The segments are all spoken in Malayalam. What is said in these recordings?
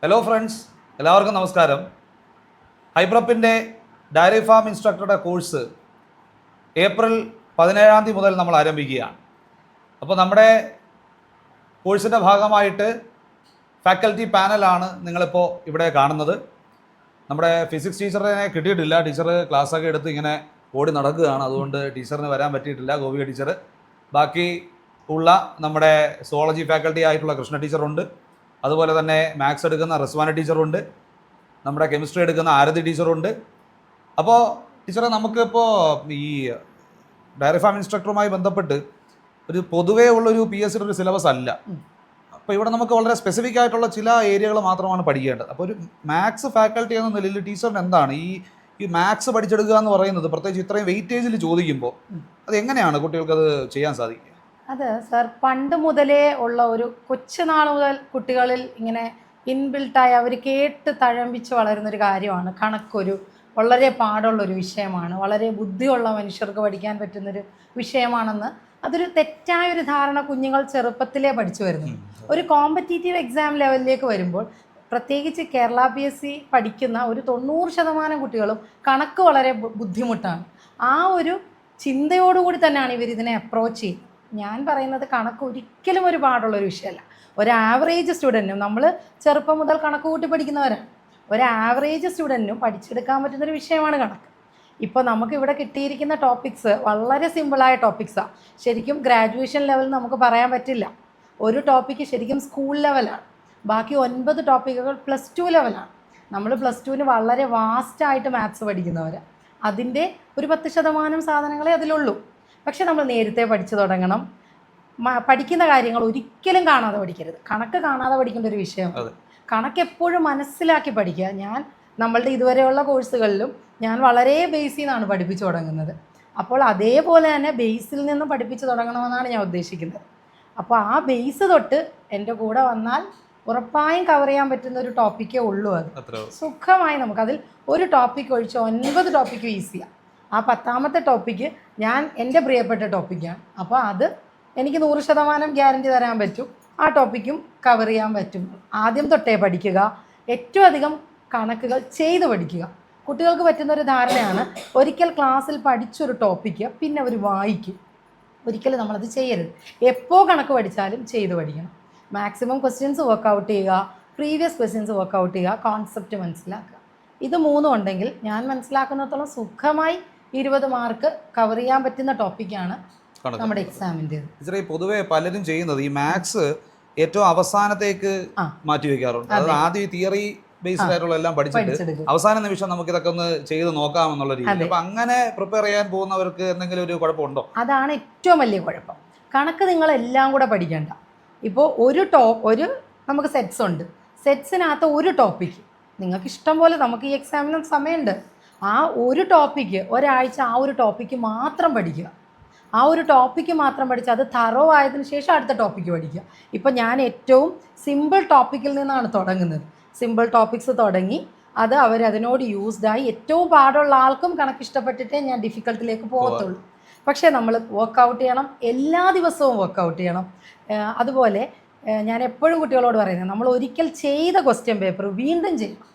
ഹലോ ഫ്രണ്ട്സ്, എല്ലാവർക്കും നമസ്കാരം. ഹൈപ്രപ്പിൻ്റെ ഡയറി ഫാം ഇൻസ്ട്രക്ടറുടെ കോഴ്സ് ഏപ്രിൽ 17 മുതൽ നമ്മൾ ആരംഭിക്കുകയാണ്. അപ്പോൾ നമ്മുടെ കോഴ്സിൻ്റെ ഭാഗമായിട്ട് ഫാക്കൽറ്റി പാനലാണ് നിങ്ങളിപ്പോൾ ഇവിടെ കാണുന്നത്. നമ്മുടെ ഫിസിക്സ് ടീച്ചറിനെ കിട്ടിയിട്ടില്ല. ടീച്ചർ ക്ലാസ്സൊക്കെ എടുത്ത് ഇങ്ങനെ ഓടി നടക്കുകയാണ്. അതുകൊണ്ട് ടീച്ചറിന് വരാൻ പറ്റിയിട്ടില്ല, ഗോപിക ടീച്ചർ. ബാക്കി ഉള്ള നമ്മുടെ സുവോളജി ഫാക്കൽറ്റി ആയിട്ടുള്ള കൃഷ്ണ ടീച്ചറുണ്ട്. അതുപോലെ തന്നെ മാത്സ് എടുക്കുന്ന റിസ്വാന ടീച്ചറുണ്ട്. നമ്മുടെ കെമിസ്ട്രി എടുക്കുന്ന ആരതി ടീച്ചറുണ്ട്. അപ്പോൾ ടീച്ചറെ, നമുക്കിപ്പോൾ ഈ ഡയറി ഫാം ഇൻസ്ട്രക്ടറുമായി ബന്ധപ്പെട്ട് ഒരു പൊതുവേ ഉള്ളൊരു PSCയുടെ ഒരു സിലബസ് അല്ല. അപ്പോൾ ഇവിടെ നമുക്ക് വളരെ സ്പെസിഫിക് ആയിട്ടുള്ള ചില ഏരിയകൾ മാത്രമാണ് പഠിക്കേണ്ടത്. അപ്പോൾ ഒരു മാത്സ് ഫാക്കൽറ്റി എന്ന നിലയിൽ ടീച്ചറിന് എന്താണ് ഈ മാത്സ് പഠിച്ചെടുക്കുക എന്ന് പറയുന്നത്, പ്രത്യേകിച്ച് ഇത്രയും വെയിറ്റേജിൽ ചോദിക്കുമ്പോൾ അത് എങ്ങനെയാണ് കുട്ടികൾക്കത് ചെയ്യാൻ സാധിക്കുക? അത് സർ, പണ്ട് മുതലേ ഉള്ള ഒരു കൊച്ചുനാൾ മുതൽ കുട്ടികളിൽ ഇങ്ങനെ ഇൻബിൽട്ടായി അവർ കേട്ട് തഴമ്പിച്ച് വളരുന്നൊരു കാര്യമാണ്. കണക്കൊരു വളരെ പാടുള്ളൊരു വിഷയമാണ്, വളരെ ബുദ്ധിയുള്ള മനുഷ്യർക്ക് പഠിക്കാൻ പറ്റുന്നൊരു വിഷയമാണെന്ന് അതൊരു തെറ്റായൊരു ധാരണ കുഞ്ഞുങ്ങൾ ചെറുപ്പത്തിലേ പഠിച്ചു വരുന്നു. ഒരു കോമ്പറ്റീറ്റീവ് എക്സാം ലെവലിലേക്ക് വരുമ്പോൾ, പ്രത്യേകിച്ച് കേരള PSC പഠിക്കുന്ന ഒരു 90% കുട്ടികളും കണക്ക് വളരെ ബുദ്ധിമുട്ടാണ്. ആ ഒരു ചിന്തയോടുകൂടി തന്നെയാണ് ഇവരിതിനെ അപ്രോച്ച് ചെയ്യുന്നത്. ഞാൻ പറയുന്നത് കണക്ക് ഒരിക്കലും ഒരു പാടുള്ളൊരു വിഷയമല്ല. ഒരു ആവറേജ് സ്റ്റുഡൻറ്റിനും, നമ്മൾ ചെറുപ്പം മുതൽ കണക്ക് കൂട്ടി പഠിക്കുന്നവരാണ്, ഒരു ആവറേജ് സ്റ്റുഡൻറ്റിനും പഠിച്ചെടുക്കാൻ പറ്റുന്നൊരു വിഷയമാണ് കണക്ക്. ഇപ്പോൾ നമുക്കിവിടെ കിട്ടിയിരിക്കുന്ന ടോപ്പിക്സ് വളരെ സിമ്പിളായ ടോപ്പിക്സാണ്. ശരിക്കും ഗ്രാജുവേഷൻ ലെവലിൽ നമുക്ക് പറയാൻ പറ്റില്ല. ഒരു ടോപ്പിക്ക് ശരിക്കും സ്കൂൾ ലെവലാണ്, ബാക്കി 9 ടോപ്പിക്കുകൾ +2 ലെവലാണ്. നമ്മൾ +2-ന് വളരെ വാസ്റ്റായിട്ട് മാത്സ് പഠിക്കുന്നവർ, അതിൻ്റെ ഒരു 10% സാധനങ്ങളെ അതിലുള്ളൂ. പക്ഷെ നമ്മൾ നേരത്തെ പഠിച്ചു തുടങ്ങണം. പഠിക്കുന്ന കാര്യങ്ങൾ ഒരിക്കലും കാണാതെ പഠിക്കരുത്. കണക്ക് കാണാതെ പഠിക്കേണ്ട ഒരു വിഷയം. കണക്ക് എപ്പോഴും മനസ്സിലാക്കി പഠിക്കുക. നമ്മളുടെ ഇതുവരെയുള്ള കോഴ്സുകളിലും ഞാൻ വളരെ ബേസിൽ നിന്നാണ് പഠിപ്പിച്ചു തുടങ്ങുന്നത്. അപ്പോൾ അതേപോലെ തന്നെ ബേസിൽ നിന്ന് പഠിപ്പിച്ചു തുടങ്ങണമെന്നാണ് ഞാൻ ഉദ്ദേശിക്കുന്നത്. അപ്പോൾ ആ ബേസ് തൊട്ട് എൻ്റെ കൂടെ വന്നാൽ ഉറപ്പായും കവർ ചെയ്യാൻ പറ്റുന്ന ഒരു ടോപ്പിക്കേ ഉള്ളൂ. അത് സുഖമായി നമുക്കതിൽ ഒരു ടോപ്പിക്ക് ഒഴിച്ച് 9 ടോപ്പിക്കും ഈസിയാണ്. ആ 10ാമത്തെ ടോപ്പിക്ക് എൻ്റെ പ്രിയപ്പെട്ട ടോപ്പിക്കാണ്. അപ്പോൾ അത് എനിക്ക് 100% ഗ്യാരണ്ടി തരാൻ പറ്റും. ആ ടോപ്പിക്കും കവർ ചെയ്യാൻ പറ്റും. ആദ്യം തൊട്ടേ പഠിക്കുക, ഏറ്റവും അധികം കണക്കുകൾ ചെയ്ത് പഠിക്കുക. കുട്ടികൾക്ക് പറ്റുന്നൊരു ധാരണയാണ്, ഒരിക്കൽ ക്ലാസ്സിൽ പഠിച്ചൊരു ടോപ്പിക്ക് പിന്നെ അവർ വായിക്കും. ഒരിക്കലും നമ്മളത് ചെയ്യരുത്. എപ്പോൾ കണക്ക് പഠിച്ചാലും ചെയ്ത് പഠിക്കണം. മാക്സിമം ക്വസ്റ്റ്യൻസ് വർക്കൗട്ട് ചെയ്യുക, പ്രീവിയസ് ക്വസ്റ്റ്യൻസ് വർക്കൗട്ട് ചെയ്യുക, കോൺസെപ്റ്റ് മനസ്സിലാക്കുക. ഇത് 3 ഉണ്ടെങ്കിൽ ഞാൻ മനസ്സിലാക്കുന്നിടത്തോളം സുഖമായി 20 മാർക്ക് കവർ ചെയ്യാൻ പറ്റുന്ന ടോപ്പിക്കാണ് നമ്മുടെ എക്സാമിൻ്റെ. പൊതുവെ പലരും ചെയ്യുന്നത് ഈ മാത്സ് ഏറ്റവും അവസാനത്തേക്ക് മാറ്റി വെക്കാറുണ്ട്. അത് ആദ്യം തിയറി ബേസ്ഡ് ആയിട്ടുള്ള എല്ലാം പഠിച്ചിട്ട് അവസാന നിമിഷം നമുക്ക് ഇതൊക്കെ ഒന്ന് ചെയ്ത് നോക്കാമെന്നുള്ള രീതി. അപ്പൊ അങ്ങനെ പ്രിപ്പയർ ചെയ്യാൻ പോകുന്നവർക്ക് എന്തെങ്കിലും ഒരു കുഴപ്പമുണ്ടോ? അതാണ് ഏറ്റവും വലിയ കുഴപ്പം. കണക്ക് നിങ്ങളെല്ലാം കൂടെ പഠിക്കേണ്ട. ഇപ്പോൾ ഒരു നമുക്ക് സെറ്റ്സ് ഉണ്ട്. സെറ്റ്സിനകത്ത് ഒരു ടോപ്പിക്ക് നിങ്ങൾക്ക് ഇഷ്ടം പോലെ, നമുക്ക് ഈ എക്സാമിന് സമയമുണ്ട്, ആ ഒരു ടോപ്പിക്ക് ഒരാഴ്ച ആ ഒരു ടോപ്പിക്ക് മാത്രം പഠിക്കുക. ആ ഒരു ടോപ്പിക്ക് മാത്രം പഠിച്ച് അത് തറോ ആയതിനു ശേഷം അടുത്ത ടോപ്പിക്ക് പഠിക്കുക. ഇപ്പം ഞാൻ ഏറ്റവും സിമ്പിൾ ടോപ്പിക്കിൽ നിന്നാണ് തുടങ്ങുന്നത്. സിമ്പിൾ ടോപ്പിക്സ് തുടങ്ങി അത് അവരതിനോട് യൂസ്ഡായി ഏറ്റവും പാടുള്ള ആൾക്കും കണക്ക് ഇഷ്ടപ്പെട്ടിട്ടേ ഞാൻ ഡിഫിക്കൽട്ടിലേക്ക് പോകത്തുള്ളൂ. പക്ഷേ നമ്മൾ വർക്കൗട്ട് ചെയ്യണം, എല്ലാ ദിവസവും വർക്കൗട്ട് ചെയ്യണം. അതുപോലെ ഞാൻ എപ്പോഴും കുട്ടികളോട് പറയുന്നത്, നമ്മൾ ഒരിക്കൽ ചെയ്ത ക്വസ്റ്റ്യൻ പേപ്പർ വീണ്ടും ചെയ്യണം.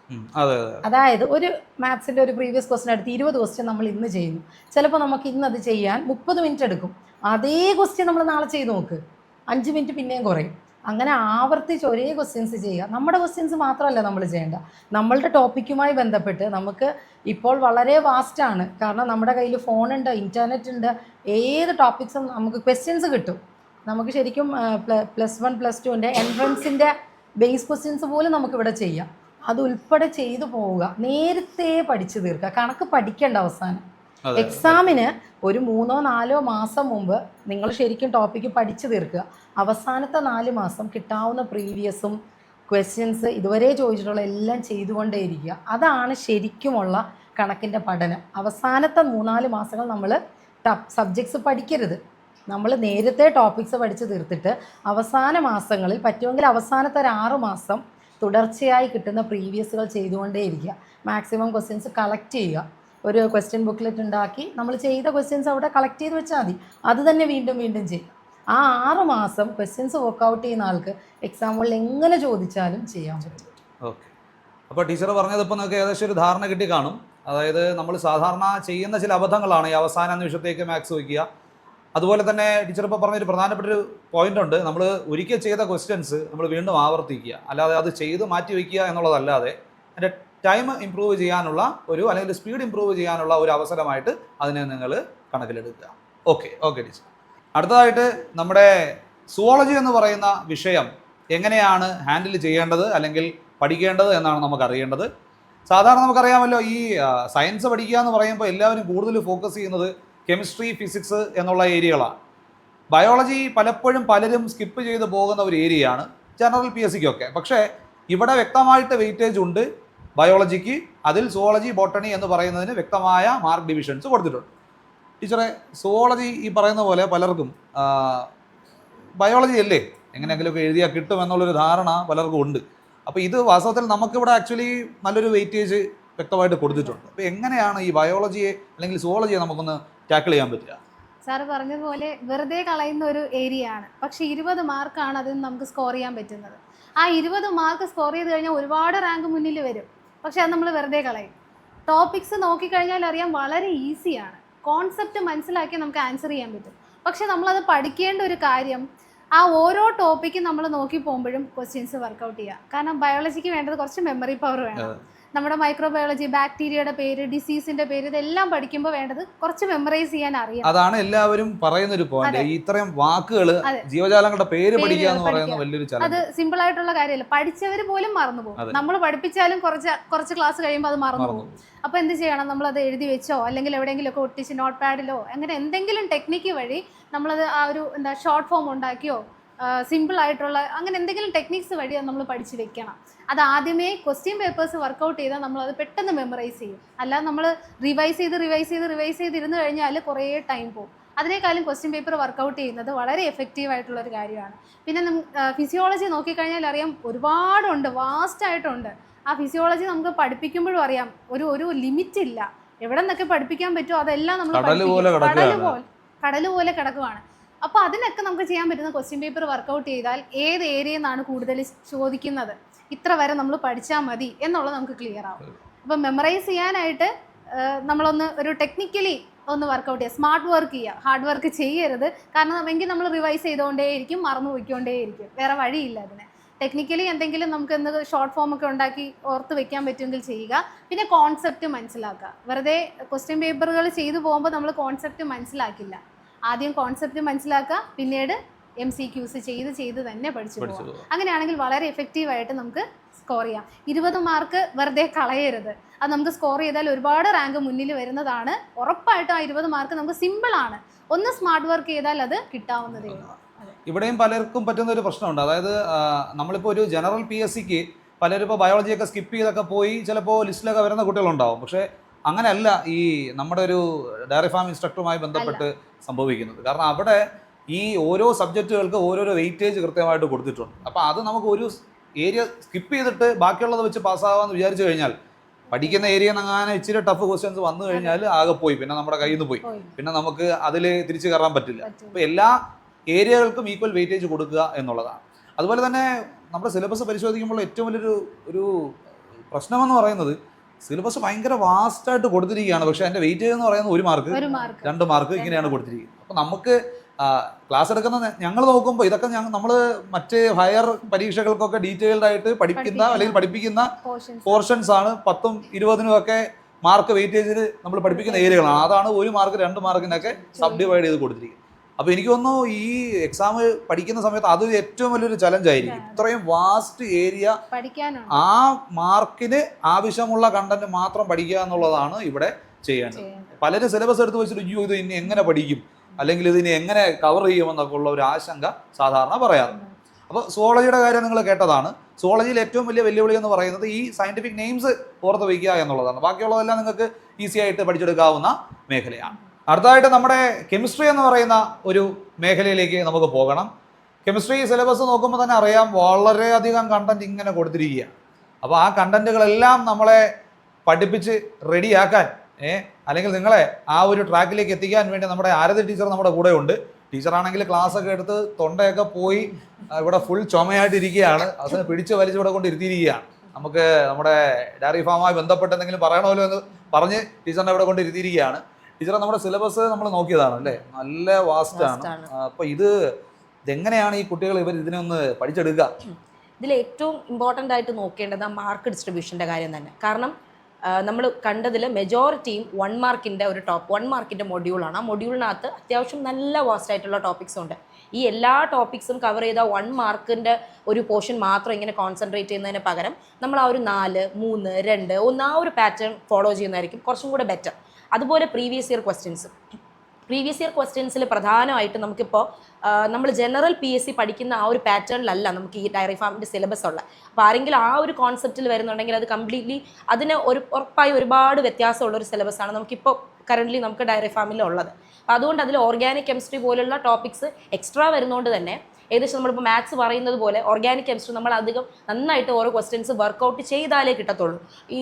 അതായത് ഒരു മാത്സിൻ്റെ ഒരു പ്രീവിയസ് ക്വസ്റ്റ്യൻ എടുത്ത് 20 ക്വസ്റ്റ്യൻ നമ്മൾ ഇന്ന് ചെയ്യുന്നു. ചിലപ്പോൾ നമുക്ക് ഇന്ന് അത് ചെയ്യാൻ 30 മിനിറ്റ് എടുക്കും. അതേ ക്വസ്റ്റ്യൻ നമ്മൾ നാളെ ചെയ്ത് നോക്ക്, 5 മിനിറ്റ് പിന്നെയും കുറയും. അങ്ങനെ ആവർത്തിച്ച് ഒരേ ക്വസ്റ്റ്യൻസ് ചെയ്യുക. നമ്മുടെ ക്വസ്റ്റ്യൻസ് മാത്രമല്ല നമ്മൾ ചെയ്യേണ്ട, നമ്മളുടെ ടോപ്പിക്കുമായി ബന്ധപ്പെട്ട് നമുക്ക് ഇപ്പോൾ വളരെ വാസ്റ്റാണ്. കാരണം നമ്മുടെ കയ്യിൽ ഫോണുണ്ട്, ഇൻ്റർനെറ്റ് ഉണ്ട്, ഏത് ടോപ്പിക്സും നമുക്ക് ക്വസ്റ്റ്യൻസ് കിട്ടും. നമുക്ക് ശരിക്കും +1 +2ൻ്റെ എൻട്രൻസിൻ്റെ ബേസ് ക്വസ്റ്റ്യൻസ് പോലും നമുക്കിവിടെ ചെയ്യാം. അതുൾപ്പെടെ ചെയ്തു പോവുക, നേരത്തെ പഠിച്ചു തീർക്കുക. കണക്ക് പഠിക്കേണ്ട അവസാനം എക്സാമിന് ഒരു 3-4 മാസം മുമ്പ് നിങ്ങൾ ശരിക്കും ടോപ്പിക്ക് പഠിച്ചു തീർക്കുക. അവസാനത്തെ 4 മാസം കിട്ടാവുന്ന പ്രീവിയസും ക്വസ്റ്റ്യൻസ് ഇതുവരെ ചോദിച്ചിട്ടുള്ള എല്ലാം ചെയ്തുകൊണ്ടേയിരിക്കുക. അതാണ് ശരിക്കുമുള്ള കണക്കിൻ്റെ പഠനം. അവസാനത്തെ 3-4 മാസങ്ങൾ നമ്മൾ സബ്ജക്ട്സ് പഠിക്കരുത്. നമ്മൾ നേരത്തെ ടോപ്പിക്സ് പഠിച്ച് തീർത്തിട്ട് അവസാന മാസങ്ങളിൽ പറ്റുമെങ്കിൽ അവസാനത്തെ ഒരു 6 മാസം തുടർച്ചയായി കിട്ടുന്ന പ്രീവിയസുകൾ ചെയ്തുകൊണ്ടേയിരിക്കുക. മാക്സിമം ക്വസ്റ്റ്യൻസ് കളക്ട് ചെയ്യുക. ഒരു ക്വസ്റ്റ്യൻ ബുക്ക്ലെറ്റ് ഉണ്ടാക്കി നമ്മൾ ചെയ്ത ക്വസ്റ്റ്യൻസ് അവിടെ കളക്ട് ചെയ്ത് വെച്ചാൽ മതി. അത് തന്നെ വീണ്ടും വീണ്ടും ചെയ്യുക. ആ 6 മാസം ക്വസ്റ്റ്യൻസ് വർക്കൗട്ട് ചെയ്യുന്ന ആൾക്ക് എക്സാമുകളിൽ എങ്ങനെ ചോദിച്ചാലും ചെയ്യാൻ പറ്റും. ഓക്കെ. അപ്പോൾ ടീച്ചർ പറഞ്ഞതിപ്പോൾ നിങ്ങൾക്ക് ഏകദേശം ഒരു ധാരണ കിട്ടി കാണും. അതായത് നമ്മൾ സാധാരണ ചെയ്യുന്ന ചില അബദ്ധങ്ങളാണ് ഈ അവസാന നിമിഷത്തേക്ക് മാത്സ് വയ്ക്കുക. അതുപോലെ തന്നെ ടീച്ചർ ഇപ്പോൾ പറഞ്ഞൊരു പ്രധാനപ്പെട്ട ഒരു പോയിന്റ് ഉണ്ട്. നമ്മൾ ഒരിക്കൽ ചെയ്ത ക്വസ്റ്റ്യൻസ് നമ്മൾ വീണ്ടും ആവർത്തിക്കുക, അല്ലാതെ അത് ചെയ്ത് മാറ്റി വയ്ക്കുക എന്നുള്ളതല്ലാതെ അതിൻ്റെ ടൈം ഇമ്പ്രൂവ് ചെയ്യാനുള്ള അല്ലെങ്കിൽ സ്പീഡ് ഇമ്പ്രൂവ് ചെയ്യാനുള്ള ഒരു അവസരമായിട്ട് അതിനെ നിങ്ങൾ കണക്കിലെടുക്കുക. Okay teacher. അടുത്തതായിട്ട് നമ്മുടെ സുവോളജി എന്ന് പറയുന്ന വിഷയം എങ്ങനെയാണ് ഹാൻഡിൽ ചെയ്യേണ്ടത് അല്ലെങ്കിൽ പഠിക്കേണ്ടത് എന്നാണ് നമുക്ക് അറിയേണ്ടത്. സാധാരണ നമുക്കറിയാമല്ലോ, ഈ സയൻസ് പഠിക്കുക എന്ന് പറയുമ്പോൾ എല്ലാവരും കൂടുതൽ ഫോക്കസ് ചെയ്യുന്നത് കെമിസ്ട്രി, ഫിസിക്സ് എന്നുള്ള ഏരിയകളാണ്. ബയോളജി പലപ്പോഴും പലരും സ്കിപ്പ് ചെയ്ത് പോകുന്ന ഒരു ഏരിയയാണ് ജനറൽ PSCക്കൊക്കെ. പക്ഷേ ഇവിടെ വ്യക്തമായിട്ട് വെയിറ്റേജ് ഉണ്ട് ബയോളജിക്ക്. അതിൽ സുവോളജി, ബോട്ടണി എന്ന് പറയുന്നതിന് വ്യക്തമായ മാർക്ക് ഡിവിഷൻസ് കൊടുത്തിട്ടുണ്ട്. ടീച്ചറെ, സുവോളജി ഈ പറയുന്ന പോലെ പലർക്കും ബയോളജി അല്ലേ എങ്ങനെയെങ്കിലുമൊക്കെ എഴുതിയാൽ കിട്ടുമെന്നുള്ളൊരു ധാരണ പലർക്കും ഉണ്ട്. അപ്പോൾ ഇത് വാസ്തവത്തിൽ നമുക്കിവിടെ ആക്ച്വലി നല്ലൊരു വെയിറ്റേജ് വ്യക്തമായിട്ട് കൊടുത്തിട്ടുണ്ട്. അപ്പോൾ എങ്ങനെയാണ് ഈ ബയോളജിയെ അല്ലെങ്കിൽ സുവോളജിയെ നമുക്കൊന്ന് ടാക്കിൾ ചെയ്യാൻ പറ്റുക? സാറ് പറഞ്ഞതുപോലെ വെറുതെ കളയുന്ന ഒരു ഏരിയ ആണ്. പക്ഷേ 20 മാർക്കാണ് അതിന് നമുക്ക് സ്കോർ ചെയ്യാൻ പറ്റുന്നത്. ആ 20 മാർക്ക് സ്കോർ ചെയ്ത് കഴിഞ്ഞാൽ ഒരുപാട് റാങ്ക് മുന്നിൽ വരും. പക്ഷെ അത് നമ്മൾ വെറുതെ കളയും. ടോപ്പിക്സ് നോക്കിക്കഴിഞ്ഞാൽ അറിയാം വളരെ ഈസിയാണ്. കോൺസെപ്റ്റ് മനസ്സിലാക്കി നമുക്ക് ആൻസർ ചെയ്യാൻ പറ്റും. പക്ഷെ നമ്മളത് പഠിക്കേണ്ട ഒരു കാര്യം, ആ ഓരോ ടോപ്പിക്കും നമ്മൾ നോക്കി പോകുമ്പോഴും ക്വസ്റ്റ്യൻസ് വർക്കൗട്ട് ചെയ്യുക. കാരണം ബയോളജിക്ക് വേണ്ടത് കുറച്ച് മെമ്മറി പവർ വേണം. നമ്മുടെ മൈക്രോബയോളജി, ബാക്ടീരിയയുടെ പേര്, ഡിസീസിന്റെ പേര്, ഇതെല്ലാം പഠിക്കുമ്പോൾ വേണ്ടത് കുറച്ച് മെമ്മറൈസ് ചെയ്യാൻ അറിയാം. അതാണ് എല്ലാവരും പറയുന്ന ഒരു പോയിന്റ്. ഇത്രയും വാക്കുകൾ, ജീവജാലങ്ങളുടെ പേര് പഠിക്കുക എന്ന് പറയുന്നത് വലിയൊരു ചലഞ്ച്. അത് സിമ്പിൾ ആയിട്ടുള്ള കാര്യമല്ല. പഠിച്ചവർ പോലും മറന്നുപോകും. നമ്മൾ പഠിപ്പിച്ചാലും കുറച്ച് ക്ലാസ് കഴിയുമ്പോൾ അത് മറന്നുപോകും. അപ്പോൾ എന്ത് ചെയ്യണം? നമ്മളത് എഴുതി വെച്ചോ അല്ലെങ്കിൽ എവിടെയെങ്കിലുമൊക്കെ ഒട്ടിച്ച് നോട്ട് പാഡിലോ അങ്ങനെ എന്തെങ്കിലും ടെക്നിക്ക് വഴി നമ്മളത് ആ ഒരു ഷോർട്ട് ഫോം ഉണ്ടാക്കിയോ സിമ്പിൾ ആയിട്ടുള്ള അങ്ങനെ എന്തെങ്കിലും ടെക്നിക്സ് വഴി നമ്മൾ പഠിച്ച് വെക്കണം. അത് ആദ്യമേ ക്വസ്റ്റ്യൻ പേപ്പേഴ്സ് വർക്കൗട്ട് ചെയ്താൽ നമ്മളത് പെട്ടെന്ന് മെമ്മറൈസ് ചെയ്യും. അല്ലാതെ നമ്മൾ റിവൈസ് ചെയ്തിരുന്നു കഴിഞ്ഞാൽ കുറേ ടൈം പോകും. അതിനേക്കാളും ക്വസ്റ്റ്യൻ പേപ്പർ വർക്കൗട്ട് ചെയ്യുന്നത് വളരെ എഫക്റ്റീവ് ആയിട്ടുള്ളൊരു കാര്യമാണ്. പിന്നെ ഫിസിയോളജി നോക്കിക്കഴിഞ്ഞാൽ അറിയാം ഒരുപാടുണ്ട്, വാസ്റ്റ് ആയിട്ടുണ്ട്. ആ ഫിസിയോളജി നമുക്ക് പഠിപ്പിക്കുമ്പോഴും അറിയാം ഒരു ലിമിറ്റ് ഇല്ല. എവിടെ നിന്നൊക്കെ പഠിപ്പിക്കാൻ പറ്റുമോ അതെല്ലാം നമ്മൾ കടൽ പോലെ കിടക്കുവാണ്. അപ്പോൾ അതിനൊക്കെ നമുക്ക് ചെയ്യാൻ പറ്റുന്ന ക്വസ്റ്റ്യൻ പേപ്പർ വർക്കൗട്ട് ചെയ്താൽ ഏത് ഏരിയയിൽ നിന്നാണ് കൂടുതൽ ചോദിക്കുന്നത്, ഇത്ര വരെ നമ്മൾ പഠിച്ചാൽ മതി എന്നുള്ളത് നമുക്ക് ക്ലിയർ ആവും. അപ്പം മെമ്മറൈസ് ചെയ്യാനായിട്ട് നമ്മളൊന്ന് ഒരു ടെക്നിക്കലി ഒന്ന് വർക്കൗട്ട് ചെയ്യുക, സ്മാർട്ട് വർക്ക് ചെയ്യുക, ഹാർഡ് വർക്ക് ചെയ്യരുത്. കാരണം എങ്കിൽ നമ്മൾ റിവൈസ് ചെയ്തുകൊണ്ടേയിരിക്കും, മറന്നു പോയിക്കൊണ്ടേയിരിക്കും. വേറെ വഴിയില്ല അതിന്. ടെക്നിക്കലി എന്തെങ്കിലും നമുക്ക് എന്ത് ഷോർട്ട് ഫോം ഒക്കെ ഉണ്ടാക്കി ഓർത്ത് വെക്കാൻ പറ്റുമെങ്കിൽ ചെയ്യുക. പിന്നെ കോൺസെപ്റ്റ് മനസ്സിലാക്കുക. വെറുതെ ക്വസ്റ്റ്യൻ പേപ്പറുകൾ ചെയ്തു പോകുമ്പോൾ നമ്മൾ കോൺസെപ്റ്റ് മനസ്സിലാക്കില്ല. ആദ്യം കോൺസെപ്റ്റ് മനസ്സിലാക്കുക, പിന്നീട് MCQs ചെയ്ത് തന്നെ പഠിച്ചു പോകാം. അങ്ങനെയാണെങ്കിൽ വളരെ എഫക്റ്റീവായിട്ട് നമുക്ക് സ്കോർ ചെയ്യാം. 20 മാർക്ക് വെറുതെ കളയരുത്. അത് നമുക്ക് സ്കോർ ചെയ്താൽ ഒരുപാട് റാങ്ക് മുന്നിൽ വരുന്നതാണ്. ഉറപ്പായിട്ടും ആ 20 മാർക്ക് നമുക്ക് സിമ്പിളാണ്. ഒന്ന് സ്മാർട്ട് വർക്ക് ചെയ്താൽ അത് കിട്ടാവുന്നതേ ഉള്ളൂ. ഇവിടെയും പലർക്കും പറ്റുന്ന ഒരു പ്രശ്നമുണ്ട്. അതായത് നമ്മളിപ്പോൾ ഒരു ജനറൽ PSCക്ക് പലരും ഇപ്പോൾ ബയോളജിയൊക്കെ സ്കിപ്പ് ചെയ്തൊക്കെ പോയി ചിലപ്പോൾ ലിസ്റ്റിലൊക്കെ വരുന്ന കുട്ടികളുണ്ടാവും. പക്ഷേ അങ്ങനെയല്ല ഈ നമ്മുടെ ഒരു ഡയറി ഫാം ഇൻസ്ട്രക്ടറുമായി ബന്ധപ്പെട്ട് സംഭവിക്കുന്നത്. കാരണം അവിടെ ഈ ഓരോ സബ്ജക്റ്റുകൾക്ക് ഓരോരോ വെയിറ്റേജ് കൃത്യമായിട്ട് കൊടുത്തിട്ടുണ്ട്. അപ്പോൾ അത് നമുക്ക് ഒരു ഏരിയ സ്കിപ്പ് ചെയ്തിട്ട് ബാക്കിയുള്ളത് വെച്ച് പാസ്സാകാമെന്ന് വിചാരിച്ചു കഴിഞ്ഞാൽ പഠിക്കുന്ന ഏരിയ അങ്ങനെ ഇച്ചിരി ടഫ് ക്വസ്റ്റ്യൻസ് വന്നു കഴിഞ്ഞാൽ ആകെ പോയി, പിന്നെ നമ്മുടെ കയ്യിൽ നിന്ന് പോയി, പിന്നെ നമുക്ക് അതിൽ തിരിച്ചു കയറാൻ പറ്റില്ല. അപ്പോൾ എല്ലാ ഏരിയകൾക്കും ഈക്വൽ വെയിറ്റേജ് കൊടുക്കുക എന്നുള്ളതാണ്. അതുപോലെ തന്നെ നമ്മുടെ സിലബസ് പരിശോധിക്കുമ്പോൾ ഏറ്റവും വലിയൊരു പ്രശ്നമെന്ന് പറയുന്നത് സിലബസ് ഭയങ്കര വാസ്റ്റായിട്ട് കൊടുത്തിരിക്കുകയാണ്. പക്ഷേ അതിൻ്റെ വെയിറ്റേജ് എന്ന് പറയുന്നത് 1 മാർക്ക് 2 മാർക്ക് ഇങ്ങനെയാണ് കൊടുത്തിരിക്കുന്നത്. അപ്പോൾ നമുക്ക് ക്ലാസ് എടുക്കുന്ന ഞങ്ങൾ നോക്കുമ്പോൾ ഇതൊക്കെ നമ്മൾ മറ്റ് ഹയർ പരീക്ഷകൾക്കൊക്കെ ഡീറ്റെയിൽഡ് ആയിട്ട് പഠിക്കുന്ന അല്ലെങ്കിൽ പഠിപ്പിക്കുന്ന പോർഷൻസ് ആണ്. 10ഉം 20നും ഒക്കെ മാർക്ക് വെയിറ്റേജിൽ നമ്മൾ പഠിപ്പിക്കുന്ന ഏരിയകളാണ്. അതാണ് 1 മാർക്ക് 2 മാർക്കിനൊക്കെ സബ് ഡിവൈഡ് ചെയ്ത് കൊടുത്തിരിക്കുന്നത്. അപ്പോൾ എനിക്ക് തോന്നുന്നു ഈ എക്സാം പഠിക്കുന്ന സമയത്ത് അത് ഏറ്റവും വലിയൊരു ചലഞ്ച് ആയിരിക്കും. ഇത്രയും വാസ്റ്റ് ഏരിയ ആ മാർക്കിന് ആവശ്യമുള്ള കണ്ടന്റ് മാത്രം പഠിക്കുക എന്നുള്ളതാണ് ഇവിടെ ചെയ്യേണ്ടത്. പലരും സിലബസ് എടുത്ത് വെച്ചിട്ട് ഇത് ഇനി എങ്ങനെ പഠിക്കും അല്ലെങ്കിൽ ഇതിനെ എങ്ങനെ കവർ ചെയ്യുമെന്നൊക്കെ ഉള്ള ഒരു ആശങ്ക സാധാരണ പറയാറുണ്ട്. അപ്പോൾ സുവോളജിയുടെ കാര്യം നിങ്ങൾ കേട്ടതാണ്. സുവോളജിയിൽ ഏറ്റവും വലിയ വെല്ലുവിളി എന്ന് പറയുന്നത് ഈ സയന്റിഫിക് നെയിംസ് ഓർത്ത് വയ്ക്കുക എന്നുള്ളതാണ്. ബാക്കിയുള്ളതെല്ലാം നിങ്ങൾക്ക് ഈസി ആയിട്ട് പഠിച്ചെടുക്കാവുന്ന മേഖലയാണ്. അടുത്തതായിട്ട് നമ്മുടെ കെമിസ്ട്രി എന്ന് പറയുന്ന ഒരു മേഖലയിലേക്ക് നമുക്ക് പോകണം. കെമിസ്ട്രി സിലബസ് നോക്കുമ്പോൾ തന്നെ അറിയാം വളരെയധികം കണ്ടന്റ് ഇങ്ങനെ കൊടുത്തിരിക്കുകയാണ്. അപ്പോൾ ആ കണ്ടന്റുകളെല്ലാം നമ്മളെ പഠിപ്പിച്ച് റെഡിയാക്കാൻ അല്ലെങ്കിൽ നിങ്ങളെ ആ ഒരു ട്രാക്കിലേക്ക് എത്തിക്കാൻ വേണ്ടി നമ്മുടെ ആരതി ടീച്ചർ നമ്മുടെ കൂടെ ഉണ്ട്. ടീച്ചറാണെങ്കിൽ ക്ലാസ് ഒക്കെ എടുത്ത് തൊണ്ടയൊക്കെ പോയി ഇവിടെ ഫുൾ ചുമയായിട്ടിരിക്കുകയാണ്. അതിനെ പിടിച്ച് വലിച്ച് ഇവിടെ കൊണ്ട് ഇരുത്തിയിരിക്കുകയാണ്. നമുക്ക് നമ്മുടെ ഡയറി ഫാമുമായി ബന്ധപ്പെട്ട് എന്തെങ്കിലും പറയണമല്ലോ എന്ന് പറഞ്ഞ് ടീച്ചറിനെ ഇവിടെ കൊണ്ട് ഇരുത്തിയിരിക്കുകയാണ്. ടീച്ചറെ, നമ്മുടെ സിലബസ് നമ്മൾ നോക്കിയതാണ് അല്ലേ, നല്ല വാസ്റ്റ് ആണ്. അപ്പോൾ ഇതെങ്ങനെയാണ് ഈ കുട്ടികൾ ഇതിനെ ഒന്ന് പഠിച്ചെടുക്കുക? ഇതിൽ ഏറ്റവും ഇമ്പോർട്ടൻ്റ് ആയിട്ട് നോക്കേണ്ടത് മാർക്ക് ഡിസ്ട്രിബ്യൂഷൻ്റെ കാര്യം തന്നെ. കാരണം നമ്മൾ കണ്ടതിൽ മെജോറിറ്റിയും 1 മാർക്കിൻ്റെ ഒരു 1 മാർക്കിൻ്റെ മൊഡ്യൂളാണ്. ആ മൊഡ്യൂളിനകത്ത് അത്യാവശ്യം നല്ല വാസ്റ്റ് ആയിട്ടുള്ള ടോപ്പിക്സ് ഉണ്ട്. ഈ എല്ലാ ടോപ്പിക്സും കവർ ചെയ്ത 1 മാർക്കിൻ്റെ ഒരു പോർഷൻ മാത്രം ഇങ്ങനെ കോൺസെൻട്രേറ്റ് ചെയ്യുന്നതിന് പകരം നമ്മൾ ആ ഒരു 4, 3, 2, 1 ആ ഒരു പാറ്റേൺ ഫോളോ ചെയ്യുന്നതായിരിക്കും കുറച്ചും കൂടെ ബെറ്റർ. അതുപോലെ പ്രീവിയസ് ഇയർ ക്വസ്റ്റ്യൻസിൽ പ്രധാനമായിട്ട് നമുക്കിപ്പോൾ നമ്മൾ ജനറൽ PSC പഠിക്കുന്ന ആ ഒരു പാറ്റേണിലല്ല നമുക്ക് ഈ ഡയറി ഫാമിൻ്റെ സിലബസ് ഉള്ളത്. അപ്പോൾ ആരെങ്കിലും ആ ഒരു കോൺസെപ്റ്റിൽ വരുന്നുണ്ടെങ്കിൽ അത് കംപ്ലീറ്റ്ലി അതിന് ഉറപ്പായി ഒരുപാട് വ്യത്യാസമുള്ളൊരു സിലബസാണ് നമുക്കിപ്പോൾ കറൻ്റ്ലി നമുക്ക് ഡയറി ഫാമിൽ ഉള്ളത്. അപ്പോൾ അതുകൊണ്ട് അതിൽ ഓർഗാനിക് കെമിസ്ട്രി പോലുള്ള ടോപ്പിക്സ് എക്സ്ട്രാ വരുന്നതുകൊണ്ട് തന്നെ ഏകദേശം നമ്മളിപ്പോൾ മാത്സ് പറയുന്നത് പോലെ ഓർഗാനിക് കെമിസ്ട്രി നമ്മൾ അധികം നന്നായിട്ട് ഓരോ ക്വസ്റ്റ്യൻസ് വർക്കൗട്ട് ചെയ്താലേ കിട്ടത്തുള്ളൂ. ഈ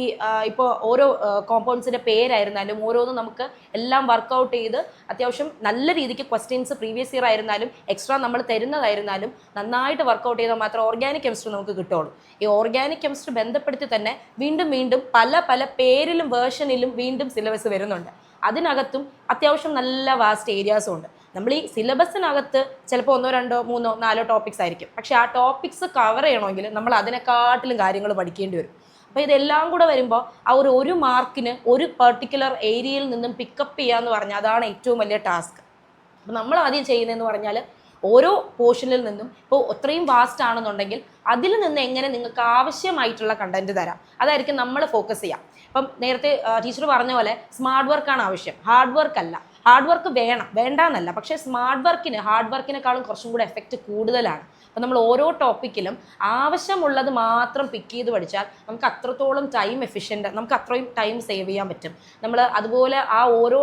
ഇപ്പോൾ ഓരോ കോമ്പൗണ്ട്സിൻ്റെ പേരായിരുന്നാലും ഓരോന്നും നമുക്ക് എല്ലാം വർക്കൗട്ട് ചെയ്ത് അത്യാവശ്യം നല്ല രീതിക്ക് ക്വസ്റ്റ്യൻസ് പ്രീവിയസ് ഇയർ ആയിരുന്നാലും എക്സ്ട്രാ നമ്മൾ തരുന്നതായിരുന്നാലും നന്നായിട്ട് വർക്കൗട്ട് ചെയ്താൽ മാത്രമേ ഓർഗാനിക് കെമിസ്ട്രി നമുക്ക് കിട്ടുള്ളൂ. ഈ ഓർഗാനിക് കെമിസ്ട്രി ബന്ധപ്പെടുത്തി തന്നെ വീണ്ടും പല പേരിലും വേർഷനിലും വീണ്ടും സിലബസ് വരുന്നുണ്ട്. അതിനകത്തും അത്യാവശ്യം നല്ല വാസ്റ്റ് ഏരിയാസും ഉണ്ട്. നമ്മൾ ഈ സിലബസിനകത്ത് ചിലപ്പോൾ 1, 2, 3, 4 ടോപ്പിക്സ് ആയിരിക്കും. പക്ഷേ ആ ടോപ്പിക്സ് കവർ ചെയ്യണമെങ്കിൽ നമ്മൾ അതിനെക്കാട്ടിലും കാര്യങ്ങൾ പഠിക്കേണ്ടി വരും. അപ്പോൾ ഇതെല്ലാം കൂടെ വരുമ്പോൾ ആ ഒരു മാർക്കിന് ഒരു പെർട്ടിക്കുലർ ഏരിയയിൽ നിന്നും പിക്കപ്പ് ചെയ്യുക എന്ന് പറഞ്ഞാൽ അതാണ് ഏറ്റവും വലിയ ടാസ്ക്. അപ്പോൾ നമ്മൾ ആദ്യം ചെയ്യുന്നതെന്ന് പറഞ്ഞാൽ ഓരോ പോർഷനിൽ നിന്നും ഇപ്പോൾ അത്രയും വാസ്റ്റ് ആണെന്നുണ്ടെങ്കിൽ അതിൽ നിന്ന് എങ്ങനെ നിങ്ങൾക്ക് ആവശ്യമായിട്ടുള്ള കണ്ടന്റ് തരാം, അതായിരിക്കും നമ്മൾ ഫോക്കസ് ചെയ്യാം. ഇപ്പം നേരത്തെ ടീച്ചർ പറഞ്ഞ പോലെ സ്മാർട്ട് വർക്കാണ് ആവശ്യം, ഹാർഡ് വർക്ക് അല്ല. ഹാർഡ് വർക്ക് വേണ്ടാന്നല്ല, പക്ഷേ ഹാർഡ് വർക്കിനേക്കാളും കുറച്ചും കൂടെ എഫക്റ്റ് കൂടുതലാണ്. അപ്പോൾ നമ്മൾ ഓരോ ടോപ്പിക്കിലും ആവശ്യമുള്ളത് മാത്രം പിക്ക് ചെയ്ത് പഠിച്ചാൽ നമുക്ക് അത്രത്തോളം ടൈം എഫിഷ്യൻ്റ്, നമുക്ക് അത്രയും ടൈം സേവ് ചെയ്യാൻ പറ്റും. നമ്മൾ അതുപോലെ ആ ഓരോ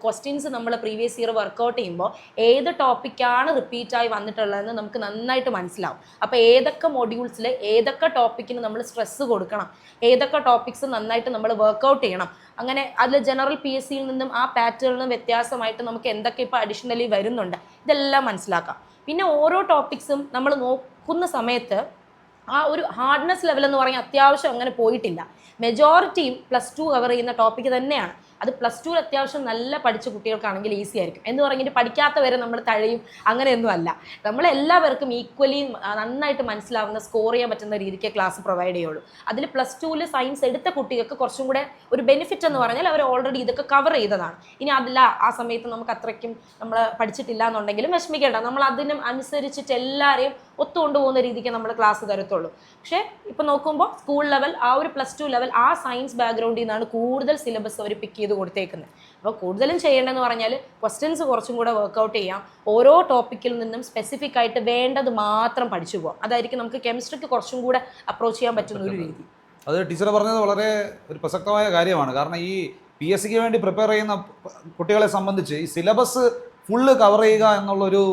ക്വസ്റ്റ്യൻസ് നമ്മൾ പ്രീവിയസ് ഇയർ വർക്കൗട്ട് ചെയ്യുമ്പോൾ ഏത് ടോപ്പിക്കാണ് റിപ്പീറ്റായി വന്നിട്ടുള്ളതെന്ന് നമുക്ക് നന്നായിട്ട് മനസ്സിലാവും. അപ്പോൾ ഏതൊക്കെ മൊഡ്യൂൾസിൽ ഏതൊക്കെ ടോപ്പിക്കിന് നമ്മൾ സ്ട്രെസ്സ് കൊടുക്കണം, ഏതൊക്കെ ടോപ്പിക്സ് നന്നായിട്ട് നമ്മൾ വർക്കൗട്ട് ചെയ്യണം, അങ്ങനെ അതിൽ ജനറൽ PSCയിൽ നിന്നും ആ പാറ്റേണിൽ നിന്നും വ്യത്യാസമായിട്ട് നമുക്ക് എന്തൊക്കെ ഇപ്പോൾ അഡീഷണലി വരുന്നുണ്ട് ഇതെല്ലാം മനസ്സിലാക്കാം. പിന്നെ ഓരോ ടോപ്പിക്സും നമ്മൾ നോക്കുന്ന സമയത്ത് ആ ഒരു ഹാർഡ്നെസ് ലെവൽ എന്ന് പറഞ്ഞാൽ അത്യാവശ്യം അങ്ങനെ പോയിട്ടില്ല. മെജോറിറ്റിയും +2 കവർ ചെയ്യുന്ന ടോപ്പിക്ക് തന്നെയാണ്. അത് +2 അത്യാവശ്യം നല്ല പഠിച്ച കുട്ടികൾക്കാണെങ്കിൽ ഈസി ആയിരിക്കും. എന്ന് പറഞ്ഞിട്ട് പഠിക്കാത്തവരെ നമ്മൾ തഴയും, അങ്ങനെയൊന്നും അല്ല. നമ്മളെല്ലാവർക്കും ഈക്വലി നന്നായിട്ട് മനസ്സിലാവുന്ന സ്കോർ ചെയ്യാൻ പറ്റുന്ന രീതിക്ക് ക്ലാസ് പ്രൊവൈഡ് ചെയ്യുള്ളൂ. അതിൽ +2 സയൻസ് എടുത്ത കുട്ടികൾക്ക് കുറച്ചും കൂടെ ഒരു ബെനിഫിറ്റ് എന്ന് പറഞ്ഞാൽ അവർ ഓൾറെഡി ഇതൊക്കെ കവർ ചെയ്തതാണ്. ഇനി അതില്ല ആ സമയത്ത് നമുക്ക് അത്രയ്ക്കും നമ്മൾ പഠിച്ചിട്ടില്ല എന്നുണ്ടെങ്കിലും വിഷമിക്കേണ്ട, നമ്മൾ അതിനും അനുസരിച്ചിട്ട് എല്ലാവരെയും ഒത്തുകൊണ്ടുപോകുന്ന രീതിക്ക് നമ്മൾ ക്ലാസ് തരത്തുള്ളൂ. പക്ഷേ ഇപ്പോൾ നോക്കുമ്പോൾ സ്കൂൾ ലെവൽ ആ ഒരു +2 ലെവൽ ആ സയൻസ് ബാക്ക്ഗ്രൗണ്ടിൽ നിന്നാണ് കൂടുതൽ സിലബസ് അവർ പിക്ക് ചെയ്ത് കൊടുത്തേക്കുന്നത്. അപ്പോൾ കൂടുതലും ചെയ്യേണ്ടതെന്ന് പറഞ്ഞാൽ ക്വസ്റ്റ്യൻസ് കുറച്ചും കൂടെ വർക്കൗട്ട് ചെയ്യാം, ഓരോ ടോപ്പിക്കിൽ നിന്നും സ്പെസിഫിക് ആയിട്ട് വേണ്ടത് മാത്രം പഠിച്ചു പോകാം. അതായിരിക്കും നമുക്ക് കെമിസ്ട്രിക്ക് കുറച്ചും കൂടെ അപ്രോച്ച് ചെയ്യാൻ പറ്റുന്ന ഒരു രീതി. അത് ടീച്ചർ പറഞ്ഞത് വളരെ ഒരു പ്രസക്തമായ കാര്യമാണ്. കാരണം ഈ PSCക്ക് വേണ്ടി പ്രിപ്പയർ ചെയ്യുന്ന കുട്ടികളെ സംബന്ധിച്ച് ഈ സിലബസ് ഫുള്ള് കവർ ചെയ്യുക എന്നുള്ളൊരു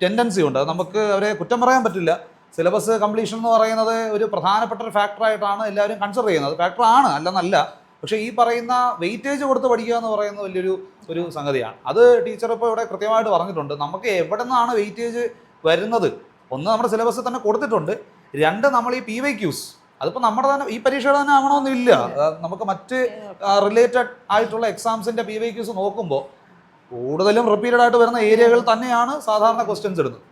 ടെൻഡൻസി ഉണ്ട്. അത് നമുക്ക് അവരെ കുറ്റം പറയാൻ പറ്റില്ല. സിലബസ് കംപ്ലീഷൻ എന്ന് പറയുന്നത് ഒരു പ്രധാനപ്പെട്ട ഒരു ഫാക്ടറായിട്ടാണ് എല്ലാവരും കൺസിഡർ ചെയ്യുന്നത്. ഫാക്ടറാണ്, അല്ലെന്നല്ല. പക്ഷേ ഈ പറയുന്ന വെയിറ്റേജ് കൊടുത്ത് പഠിക്കുക എന്ന് പറയുന്നത് വലിയൊരു സംഗതിയാണ്. അത് ടീച്ചർ ഇപ്പോൾ ഇവിടെ കൃത്യമായിട്ട് പറഞ്ഞിട്ടുണ്ട്. നമുക്ക് എവിടെ നിന്നാണ് വെയിറ്റേജ് വരുന്നത്? ഒന്ന്, നമ്മുടെ സിലബസിൽ തന്നെ കൊടുത്തിട്ടുണ്ട്. 2, നമ്മൾ ഈ PYQs അതിപ്പോൾ നമ്മുടെ തന്നെ ഈ പരീക്ഷയുടെ തന്നെ ആവണമെന്നില്ല. നമുക്ക് മറ്റ് റിലേറ്റഡ് ആയിട്ടുള്ള എക്സാംസിൻ്റെ PYQs നോക്കുമ്പോൾ കൂടുതലും റിപ്പീറ്റഡ് ആയിട്ട് വരുന്ന ഏരിയകൾ തന്നെയാണ് സാധാരണ ക്വസ്റ്റ്യൻസ് ഇടുന്നത്.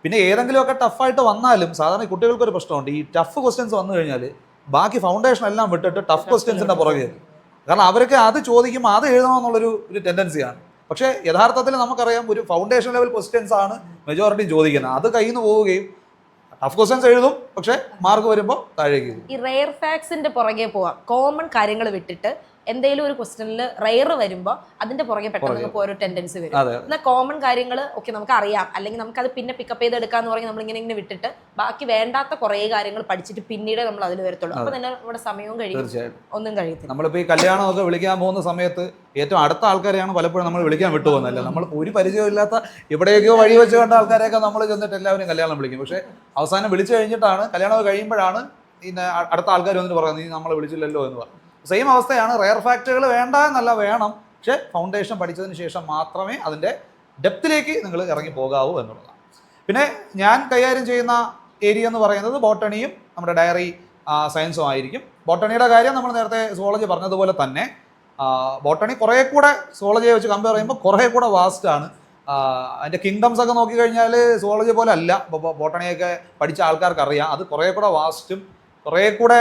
പിന്നെ ഏതെങ്കിലുമൊക്കെ ടഫായിട്ട് വന്നാലും സാധാരണ കുട്ടികൾക്കൊരു പ്രശ്നമുണ്ട്. ഈ ടഫ് ക്വസ്റ്റ്യൻസ് വന്നു കഴിഞ്ഞാൽ ബാക്കി ഫൗണ്ടേഷൻ എല്ലാം വിട്ടിട്ട് ടഫ് ക്വസ്റ്റ്യൻസിൻ്റെ പുറകെ. കാരണം അവർക്ക് അത് ചോദിക്കുമ്പോൾ അത് എഴുതണമെന്നുള്ളൊരു ടെൻഡൻസിയാണ്. പക്ഷേ യഥാർത്ഥത്തിൽ നമുക്കറിയാം ഒരു ഫൗണ്ടേഷൻ ലെവൽ ക്വസ്റ്റ്യൻസ് ആണ് മെജോറിറ്റി ചോദിക്കുന്നത്. അത് കയ്യിൽ നിന്ന് പോവുകയും ടഫ് ക്വസ്റ്റ്യൻസ് എഴുതും, പക്ഷേ മാർക്ക് വരുമ്പോൾ താഴേക്ക്. ഈ റെയർ ഫാക്ട്സിൻ്റെ പുറകെ പോവാം, കോമൺ കാര്യങ്ങൾ വിട്ടിട്ട് എന്തെങ്കിലും ഒരു ക്വസ്റ്റ്യനിൽ റെയർ വരുമ്പോൾ അതിന്റെ പുറകെ പെട്ടെന്ന് നമുക്ക് ഓരോ ടെൻഡൻസി വരും. എന്നാൽ കോമൺ കാര്യങ്ങൾ ഓക്കെ നമുക്ക് അറിയാം, അല്ലെങ്കിൽ നമുക്ക് അത് പിന്നെ പിക്കപ്പ് ചെയ്തെടുക്കാന്ന് പറഞ്ഞ് നമ്മൾ ഇങ്ങനെ വിട്ടിട്ട് ബാക്കി വേണ്ടാത്ത കുറേ കാര്യങ്ങൾ പഠിച്ചിട്ട് പിന്നീട് നമ്മൾ അതിൽ വരത്തുള്ളൂ. അപ്പൊ തന്നെ നമ്മുടെ സമയവും കഴിയും, ഒന്നും കഴിയത്തില്ല. നമ്മളിപ്പോൾ ഈ കല്യാണമൊക്കെ വിളിക്കാൻ പോകുന്ന സമയത്ത് ഏറ്റവും അടുത്ത ആൾക്കാരെയാണ് പലപ്പോഴും നമ്മൾ വിളിക്കാൻ വിട്ടുപോകുന്നതല്ല. നമ്മൾ ഒരു പരിചയമില്ലാത്ത എവിടെയൊക്കെയോ വഴി വെച്ച് കണ്ട ആൾക്കാരെയൊക്കെ നമ്മൾ ചെന്നിട്ട് എല്ലാവരും കല്യാണം വിളിക്കും. പക്ഷേ അവസാനം വിളിച്ചു കഴിഞ്ഞിട്ടാണ്, കല്യാണം കഴിയുമ്പോഴാണ് പിന്നെ അടുത്ത ആൾക്കാർ വന്നിട്ട് പറയുന്നത് നീ നമ്മളെ വിളിച്ചില്ലല്ലോ എന്ന് പറഞ്ഞു. സെയിം അവസ്ഥയാണ്. റെയർ ഫാക്റ്റുകൾ വേണ്ട എന്നല്ല, വേണം. പക്ഷേ ഫൗണ്ടേഷൻ പഠിച്ചതിന് ശേഷം മാത്രമേ അതിൻ്റെ ഡെപ്തിലേക്ക് നിങ്ങൾ ഇറങ്ങി പോകാവൂ എന്നുള്ളതാണ്. പിന്നെ ഞാൻ കൈകാര്യം ചെയ്യുന്ന ഏരിയ എന്ന് പറയുന്നത് ബോട്ടണിയും നമ്മുടെ ഡയറി സയൻസും ആയിരിക്കും. ബോട്ടണിയുടെ കാര്യം നമ്മൾ നേരത്തെ സുവോളജി പറഞ്ഞതുപോലെ തന്നെ ബോട്ടണി കുറേ കൂടെ സുവോളജിയെ വെച്ച് കമ്പയർ ചെയ്യുമ്പോൾ കുറേ കൂടെ വാസ്റ്റ് ആണ്. അതിൻ്റെ കിങ്ഡംസ് ഒക്കെ നോക്കിക്കഴിഞ്ഞാൽ സുവോളജി പോലെ അല്ല. ബോട്ടണിയൊക്കെ പഠിച്ച ആൾക്കാർക്ക് അറിയാം, അത് കുറേ കൂടെ വാസ്റ്റും കുറേ കൂടെ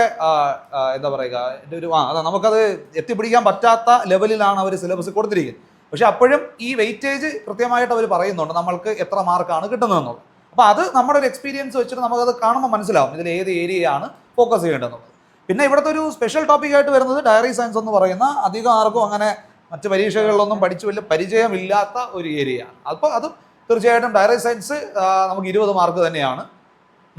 എന്താ പറയുക, എൻ്റെ ഒരു നമുക്കത് എത്തിപ്പിടിക്കാൻ പറ്റാത്ത ലെവലിലാണ് അവർ സിലബസ് കൊടുത്തിരിക്കുന്നത്. പക്ഷെ അപ്പോഴും ഈ വെയിറ്റേജ് കൃത്യമായിട്ട് അവർ പറയുന്നുണ്ട് നമ്മൾക്ക് എത്ര മാർക്കാണ് കിട്ടുന്നതെന്നുള്ളത്. അപ്പോൾ അത് നമ്മുടെ ഒരു എക്സ്പീരിയൻസ് വെച്ചിട്ട് നമുക്കത് കാണുമ്പോൾ മനസ്സിലാവും ഇതിൽ ഏത് ഏരിയയാണ് ഫോക്കസ് ചെയ്യേണ്ടതെന്നുള്ളത്. പിന്നെ ഇവിടുത്തെ ഒരു സ്പെഷ്യൽ ടോപ്പിക്കായിട്ട് വരുന്നത് ഡയറി സയൻസ് എന്ന് പറയുന്ന അധികം ആർക്കും അങ്ങനെ മറ്റ് പരീക്ഷകളിലൊന്നും പഠിച്ച് വലിയ പരിചയമില്ലാത്ത ഒരു ഏരിയയാണ്. അപ്പോൾ അതും തീർച്ചയായിട്ടും ഡയറി സയൻസ് നമുക്ക് 20 മാർക്ക് തന്നെയാണ്,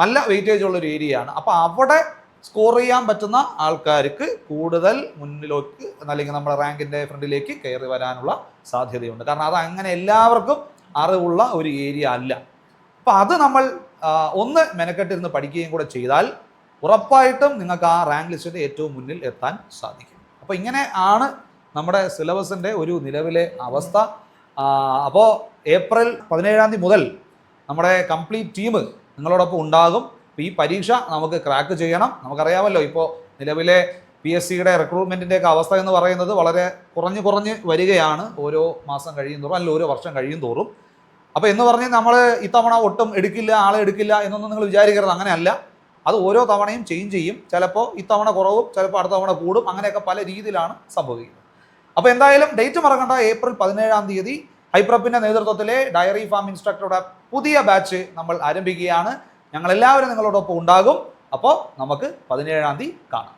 നല്ല വെയിറ്റേജ് ഉള്ളൊരു ഏരിയയാണ്. അപ്പോൾ അവിടെ സ്കോർ ചെയ്യാൻ പറ്റുന്ന ആൾക്കാർക്ക് കൂടുതൽ മുന്നിലേക്ക് അല്ലെങ്കിൽ നമ്മുടെ റാങ്കിൻ്റെ ഫ്രണ്ടിലേക്ക് കയറി വരാനുള്ള സാധ്യതയുണ്ട്. കാരണം അത് അങ്ങനെ എല്ലാവർക്കും അറിവുള്ള ഒരു ഏരിയ അല്ല. അപ്പോൾ അത് നമ്മൾ ഒന്ന് മെനക്കെട്ടിരുന്ന് പഠിക്കുകയും കൂടെ ചെയ്താൽ ഉറപ്പായിട്ടും നിങ്ങൾക്ക് ആ റാങ്ക് ലിസ്റ്റിൻ്റെ ഏറ്റവും മുന്നിൽ എത്താൻ സാധിക്കും. അപ്പോൾ ഇങ്ങനെ ആണ് നമ്മുടെ സിലബസിൻ്റെ ഒരു നിലവിലെ അവസ്ഥ. അപ്പോൾ ഏപ്രിൽ 17 മുതൽ നമ്മുടെ കംപ്ലീറ്റ് ടീം നിങ്ങളോടൊപ്പം ഉണ്ടാകും. അപ്പോൾ ഈ പരീക്ഷ നമുക്ക് ക്രാക്ക് ചെയ്യണം. നമുക്കറിയാമല്ലോ ഇപ്പോൾ നിലവിലെ PSCയുടെ റിക്രൂട്ട്മെൻറ്റിൻ്റെയൊക്കെ അവസ്ഥ എന്ന് പറയുന്നത് വളരെ കുറഞ്ഞ് വരികയാണ് ഓരോ മാസം കഴിയും തോറും, അല്ലെങ്കിൽ ഓരോ വർഷം കഴിയും തോറും. അപ്പോൾ എന്ന് പറഞ്ഞ് നമ്മൾ ഇത്തവണ ഒട്ടും എടുക്കില്ല, ആളെ എടുക്കില്ല എന്നൊന്നും നിങ്ങൾ വിചാരിക്കരുത്. അങ്ങനെയല്ല, അത് ഓരോ തവണയും ചേഞ്ച് ചെയ്യും. ചിലപ്പോൾ ഇത്തവണ കുറവും, ചിലപ്പോൾ അടുത്ത തവണ കൂടും. അങ്ങനെയൊക്കെ പല രീതിയിലാണ് സംഭവിക്കുന്നത്. അപ്പോൾ എന്തായാലും ഡേറ്റ് മറക്കണ്ട, ഏപ്രിൽ 17 ഹൈപ്രപ്പിൻ്റെ നേതൃത്വത്തിലെ ഡയറി ഫാം ഇൻസ്ട്രക്ടറുടെ പുതിയ ബാച്ച് നമ്മൾ ആരംഭിക്കുകയാണ്. ഞങ്ങളെല്ലാവരും നിങ്ങളോടൊപ്പം ഉണ്ടാകും. അപ്പോൾ നമുക്ക് 17 കാണാം.